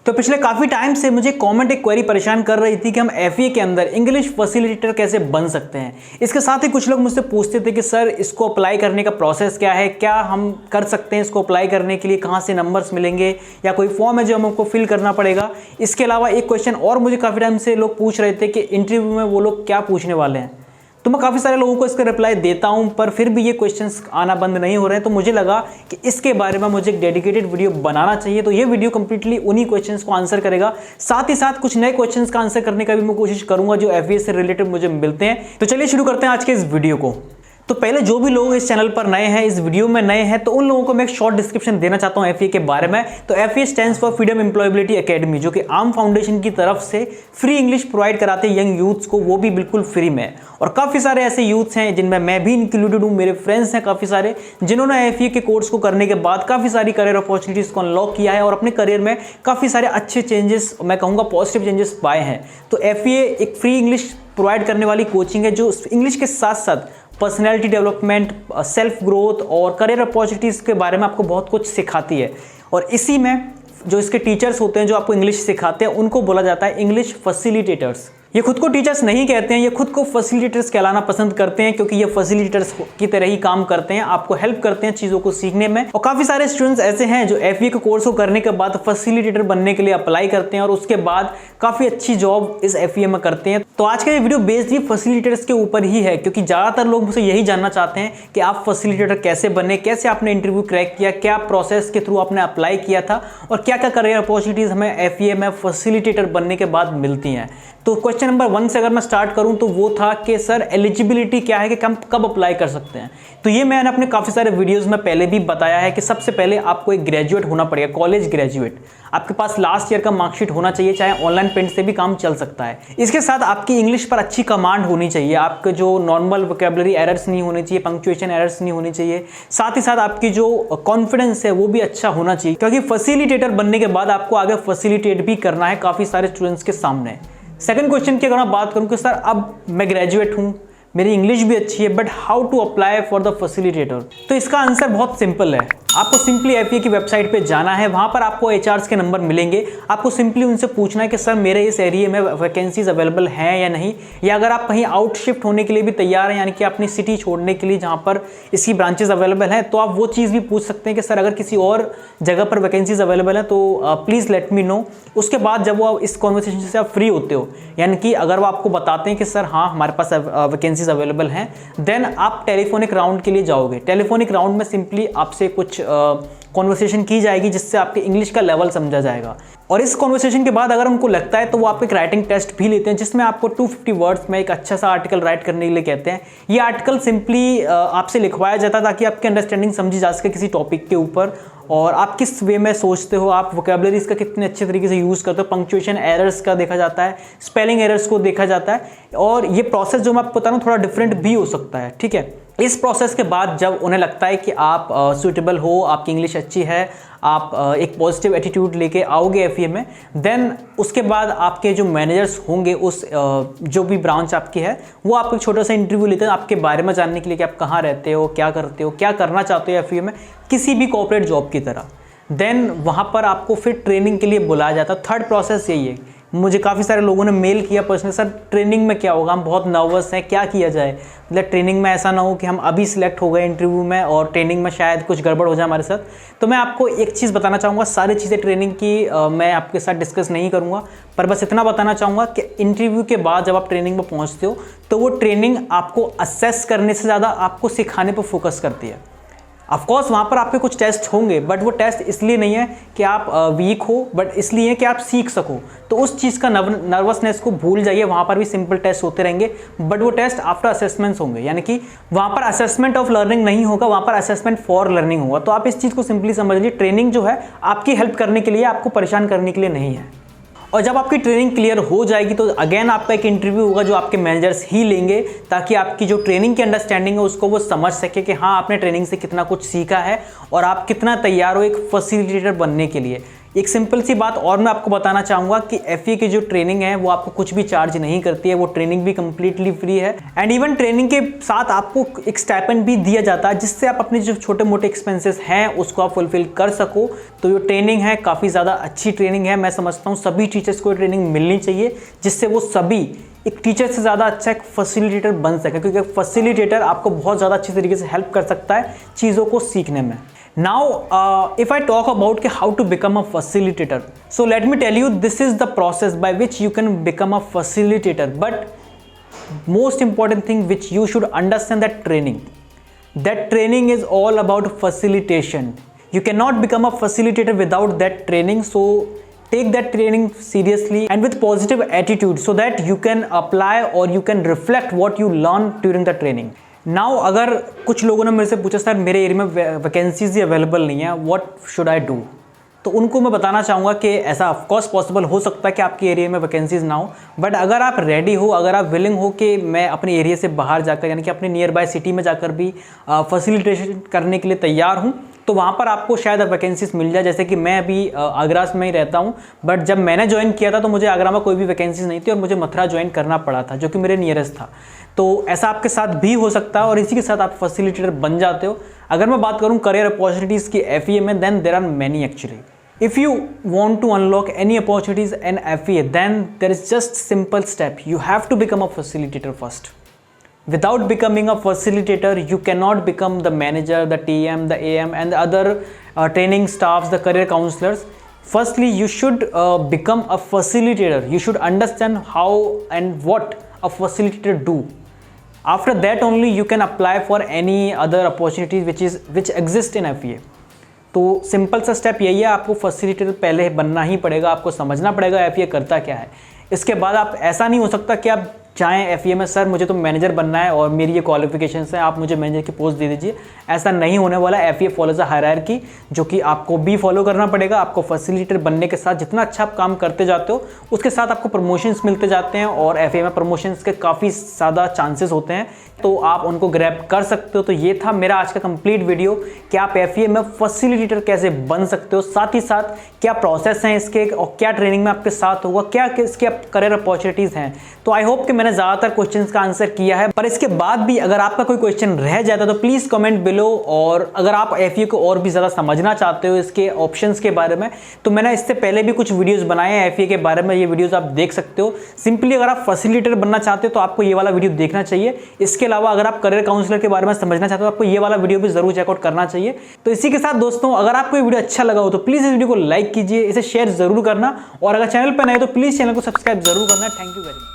तो पिछले काफ़ी टाइम से मुझे कमेंट एक क्वेरी परेशान कर रही थी कि हम एफईए के अंदर इंग्लिश फैसिलिटेटर कैसे बन सकते हैं। इसके साथ ही कुछ लोग मुझसे पूछते थे कि सर इसको अप्लाई करने का प्रोसेस क्या है, क्या हम कर सकते हैं इसको अप्लाई करने के लिए, कहाँ से नंबर्स मिलेंगे या कोई फॉर्म है जो हमको फिल करना पड़ेगा। इसके अलावा एक क्वेश्चन और मुझे काफ़ी टाइम से लोग पूछ रहे थे कि इंटरव्यू में वो लोग क्या पूछने वाले हैं। तो मैं काफ़ी सारे लोगों को इसका रिप्लाई देता हूं, पर फिर भी ये क्वेश्चंस आना बंद नहीं हो रहे हैं। तो मुझे लगा कि इसके बारे में मुझे एक डेडिकेटेड वीडियो बनाना चाहिए। तो ये वीडियो कंप्लीटली उन्हीं क्वेश्चंस को आंसर करेगा, साथ ही साथ कुछ नए क्वेश्चंस का आंसर करने का भी मैं कोशिश करूंगा जो एफईए से रिलेटेड मुझे मिलते हैं। तो चलिए शुरू करते हैं आज के इस वीडियो को। तो पहले जो भी लोग इस चैनल पर नए हैं, इस वीडियो में नए हैं, तो उन लोगों को मैं एक शॉर्ट डिस्क्रिप्शन देना चाहता हूं एफईए के बारे में। तो FEA stands for freedom employability academy, जो कि आर्म फाउंडेशन की तरफ से फ्री इंग्लिश प्रोवाइड कराते हैं यंग यूथ्स को, वो भी बिल्कुल फ्री में। और काफ़ी सारे ऐसे यूथ्स हैं जिनमें मैं भी इंक्लूडेड हूँ, मेरे फ्रेंड्स हैं काफ़ी सारे जिन्होंने एफईए के कोर्स को करने के बाद काफ़ी सारी करियर अपॉर्चुनिटीज़ को अनलॉक किया है और अपने करियर में काफ़ी सारे अच्छे चेंजेस, मैं कहूँगा पॉजिटिव चेंजेस पाए हैं। तो एफईए एक फ्री इंग्लिश प्रोवाइड करने वाली कोचिंग है जो इंग्लिश के साथ साथ पर्सनैलिटी डेवलपमेंट, सेल्फ ग्रोथ और करियर अपॉर्चुनिटीज़ के बारे में आपको बहुत कुछ सिखाती है। और इसी में जो इसके टीचर्स होते हैं जो आपको इंग्लिश सिखाते हैं उनको बोला जाता है इंग्लिश फैसिलिटेटर्स। ये खुद को टीचर्स नहीं कहते हैं, ये खुद को फैसिलिटेटर्स कहलाना पसंद करते हैं क्योंकि ये फैसिलिटेटर्स की तरह ही काम करते हैं, आपको हेल्प करते हैं चीज़ों को सीखने में। और काफ़ी सारे स्टूडेंट्स ऐसे हैं जो एफईए के कोर्स को करने के बाद फैसिलिटेटर बनने के लिए अप्लाई करते हैं और उसके बाद काफ़ी अच्छी जॉब इस एफईए में करते हैं। तो आज का ये वीडियो बेस्ड ही फैसिलिटेटर्स के ऊपर ही है क्योंकि ज़्यादातर लोग मुझसे यही जानना चाहते हैं कि आप फैसिलिटेटर कैसे बने, कैसे आपने इंटरव्यू क्रैक किया, क्या प्रोसेस के थ्रू आपने अप्लाई किया था और क्या क्या करियर अपॉर्चुनिटीज़ हमें एफईए में फैसिलिटेटर बनने के बाद मिलती हैं। तो क्वेश्चन नंबर 1 से अगर मैं स्टार्ट करूं तो वो था कि सर एलिजिबिलिटी क्या है, कि हम कब अप्लाई कर सकते हैं। तो ये मैंने अपने काफ़ी सारे वीडियोस में पहले भी बताया है कि सबसे पहले आपको एक ग्रेजुएट होना पड़ेगा, कॉलेज ग्रेजुएट। आपके पास लास्ट ईयर का मार्कशीट होना चाहिए, चाहे ऑनलाइन प्रिंट से भी काम चल सकता है। इसके साथ आपकी इंग्लिश पर अच्छी कमांड होनी चाहिए, आपके जो नॉर्मल वोकेबलरी एरर्स नहीं होनी चाहिए, पंक्चुएशन एरर्स नहीं होनी चाहिए। साथ ही साथ आपकी जो कॉन्फिडेंस है वो भी अच्छा होना चाहिए क्योंकि फैसिलिटेटर बनने के बाद आपको आगे फैसिलिटेट भी करना है काफ़ी सारे स्टूडेंट्स के सामने। सेकंड क्वेश्चन की अगर मैं बात करूं कि सर अब मैं ग्रेजुएट हूं, मेरी इंग्लिश भी अच्छी है, but how to apply for the facilitator. तो इसका आंसर बहुत सिंपल है। आपको सिंपली एफईए की वेबसाइट पे जाना है, वहाँ पर आपको एचआर्स के नंबर मिलेंगे। आपको सिंपली उनसे पूछना है कि सर मेरे इस एरिया में वैकेंसीज अवेलेबल हैं या नहीं, या अगर आप कहीं आउट शिफ्ट होने के लिए भी तैयार हैं, यानी कि अपनी सिटी छोड़ने के लिए जहाँ पर इसकी ब्रांचेज अवेलेबल हैं, तो आप वो चीज़ भी पूछ सकते हैं कि सर अगर किसी और जगह पर वैकेंसीज अवेलेबल हैं तो प्लीज़ लेट मी नो। उसके बाद जब वो इस कॉन्वर्सेशन से आप फ्री होते हो, यानी कि अगर वो आपको बताते हैं कि सर हाँ हमारे पास वैकेंसीज अवेलेबल हैं, देन आप टेलीफोनिक राउंड के लिए जाओगे। टेलीफोनिक राउंड में सिंपली आपसे कुछ कॉन्वर्सेशन की जाएगी जिससे आपके इंग्लिश का लेवल समझा जाएगा। और इस कॉन्वर्सेशन के बाद अगर उनको लगता है तो वो आपको एक राइटिंग टेस्ट भी लेते हैं जिसमें आपको 250 वर्ड्स में एक अच्छा सा आर्टिकल राइट करने के लिए कहते हैं। ये आर्टिकल सिंपली आपसे लिखवाया जाता है ताकि आपकी अंडरस्टैंडिंग समझी जा सके किसी टॉपिक के ऊपर, और आप किस वे में सोचते हो, आप वोकेबलरीज का कितने अच्छे तरीके से यूज़ करते हो, पंक्चुएशन एरर्स का देखा जाता है, स्पेलिंग एरर्स को देखा जाता है। और ये प्रोसेस जो मैं आपको बता रहा हूँ थोड़ा डिफरेंट भी हो सकता है, ठीक है। इस प्रोसेस के बाद जब उन्हें लगता है कि आप सूटेबल हो, आपकी इंग्लिश अच्छी है, आप एक पॉजिटिव एटीट्यूड लेके आओगे एफईए में, देन उसके बाद आपके जो मैनेजर्स होंगे उस जो भी ब्रांच आपकी है वो आपको एक छोटा सा इंटरव्यू लेते हैं आपके बारे में जानने के लिए कि आप कहाँ रहते हो, क्या करते हो, क्या करना चाहते हो एफईए में, किसी भी कॉर्पोरेट जॉब की तरह। देन वहाँ पर आपको फिर ट्रेनिंग के लिए बुलाया जाता है। थर्ड प्रोसेस यही है। मुझे काफ़ी सारे लोगों ने मेल किया पर्सनली, सर ट्रेनिंग में क्या होगा, हम बहुत नर्वस हैं, क्या किया जाए। मतलब ट्रेनिंग में ऐसा ना हो कि हम अभी सिलेक्ट हो गए इंटरव्यू में और ट्रेनिंग में शायद कुछ गड़बड़ हो जाए हमारे साथ। तो मैं आपको एक चीज़ बताना चाहूँगा, सारी चीज़ें ट्रेनिंग की मैं आपके साथ डिस्कस नहीं करूँगा, पर बस इतना बताना चाहूँगा कि इंटरव्यू के बाद जब आप ट्रेनिंग में पहुँचते हो तो वो ट्रेनिंग आपको असेस करने से ज़्यादा आपको सिखाने पर फोकस करती है। ऑफकोर्स वहाँ पर आपके कुछ टेस्ट होंगे, बट वो टेस्ट इसलिए नहीं है कि आप वीक हो, बट इसलिए है कि आप सीख सको। तो उस चीज़ का नर्वसनेस को भूल जाइए। वहाँ पर भी सिंपल टेस्ट होते रहेंगे, बट वो टेस्ट आफ्टर असेसमेंट्स होंगे, यानी कि वहाँ पर असेसमेंट ऑफ लर्निंग नहीं होगा, वहाँ पर असेसमेंट फॉर लर्निंग होगा। तो आप इस चीज़ को सिंपली समझ लीजिए, ट्रेनिंग जो है आपकी हेल्प करने के लिए, आपको परेशान करने के लिए नहीं है। और जब आपकी ट्रेनिंग क्लियर हो जाएगी तो अगेन आपका एक इंटरव्यू होगा जो आपके मैनेजर्स ही लेंगे, ताकि आपकी जो ट्रेनिंग की अंडरस्टैंडिंग है उसको वो समझ सके कि हाँ आपने ट्रेनिंग से कितना कुछ सीखा है और आप कितना तैयार हो एक फैसिलिटेटर बनने के लिए। एक सिंपल सी बात और मैं आपको बताना चाहूँगा कि FEA की जो ट्रेनिंग है वो आपको कुछ भी चार्ज नहीं करती है, वो ट्रेनिंग भी कम्प्लीटली फ्री है। एंड इवन ट्रेनिंग के साथ आपको एक स्टाइपेंड भी दिया जाता है जिससे आप अपने जो छोटे मोटे एक्सपेंसेस हैं उसको आप फुलफिल कर सको। तो जो ट्रेनिंग है काफ़ी ज़्यादा अच्छी ट्रेनिंग है। मैं समझता हूँ सभी टीचर्स को ट्रेनिंग मिलनी चाहिए जिससे वो सभी एक टीचर से ज़्यादा अच्छा एक फैसिलिटेटर बन सके, क्योंकि फैसिलिटेटर आपको बहुत ज़्यादा अच्छी तरीके से हेल्प कर सकता है चीज़ों को सीखने में। Now, if I talk about how to become a facilitator, so let me tell you, this is the process by which you can become a facilitator. But most important thing which you should understand, that training is all about facilitation. You cannot become a facilitator without that training. So take that training seriously and with positive attitude so that you can apply or you can reflect what you learn during the training. Now अगर कुछ लोगों ने मेरे से पूछा sir मेरे area में vacancies available नहीं है, व्हाट शुड आई डू, तो उनको मैं बताना चाहूँगा कि ऐसा ऑफकोर्स पॉसिबल हो सकता है कि आपके एरिया में वैकेंसीज ना हो, बट अगर आप रेडी हो, अगर आप विलिंग हो कि मैं अपने एरिया से बाहर जाकर यानी कि अपने नियर बाय सिटी में जाकर भी फैसिलिटेशन करने के लिए तैयार हूँ, तो वहाँ पर आपको शायद वैकेंसीज मिल जाए। जैसे कि मैं अभी आगरा में ही रहता हूँ, बट जब मैंने ज्वाइन किया था तो मुझे आगरा में कोई भी वैकेंसीज नहीं थी और मुझे मथुरा ज्वाइन करना पड़ा था जो कि मेरे नियरेस्ट था। तो ऐसा आपके साथ भी हो सकता है और इसी के साथ आप फैसिलिटेटर बन जाते हो। अगर मैं बात करूँ करियर अपॉर्चुनिटीज़ की FEA में, then there are many actually. If you want to unlock any opportunities in FEA, then there is just simple step. You have to become a facilitator first. Without becoming a facilitator, you cannot become the manager, the TM, the AM and the other training staffs, the career counselors. Firstly, you should become a facilitator. You should understand how and what a facilitator do. After that only you can apply for any other opportunities which exist in FEA. तो simple सा step यही है, आपको facilitator पहले बनना ही पड़ेगा, आपको समझना पड़ेगा FEA करता क्या है। इसके बाद आप ऐसा नहीं हो सकता कि आप चाहें FEA में सर मुझे तो मैनेजर बनना है और मेरी ये क्वालिफिकेशंस हैं, आप मुझे मैनेजर की पोस्ट दे दीजिए। ऐसा नहीं होने वाला। FEA फॉलोज अ हायरार्की जो कि आपको भी फॉलो करना पड़ेगा। आपको फैसिलिटेटर बनने के साथ जितना अच्छा आप काम करते जाते हो उसके साथ आपको प्रमोशंस मिलते जाते हैं और FEA में प्रमोशंस के काफ़ी ज़्यादा चांसेस होते हैं, तो आप उनको ग्रैब कर सकते हो। तो ये था मेरा आज का कंप्लीट वीडियो कि आप FEA में फैसिलिटेटर कैसे बन सकते हो, साथ ही साथ क्या प्रोसेस हैं इसके और क्या ट्रेनिंग में आपके साथ होगा, क्या इसके करियर अपॉर्चुनिटीज़ हैं। तो आई होप कि मैंने ज़्यादातर क्वेश्चंस का आंसर किया है, पर इसके बाद भी अगर आपका कोई क्वेश्चन रह जाता है तो प्लीज़ कमेंट बिलो। और अगर आप FEA को और भी ज़्यादा समझना चाहते हो इसके ऑप्शंस के बारे में, तो मैंने इससे पहले भी कुछ वीडियोस बनाए हैं FEA के बारे में, ये वीडियोस आप देख सकते हो। सिंपली अगर आप फैसिलिटेटर बनना चाहते हो तो आपको ये वाला वीडियो देखना चाहिए। इसके अलावा अगर आप करियर काउंसलर के बारे में समझना चाहते हो तो आपको ये वाला वीडियो भी जरूर चेकआउट करना चाहिए। तो इसी के साथ दोस्तों, अगर आपको ये वीडियो अच्छा लगा हो तो प्लीज़ इस वीडियो को लाइक कीजिए, इसे शेयर जरूर करना और अगर चैनल पर नए तो प्लीज़ चैनल को सब्सक्राइब जरूर करना। Thank you very much.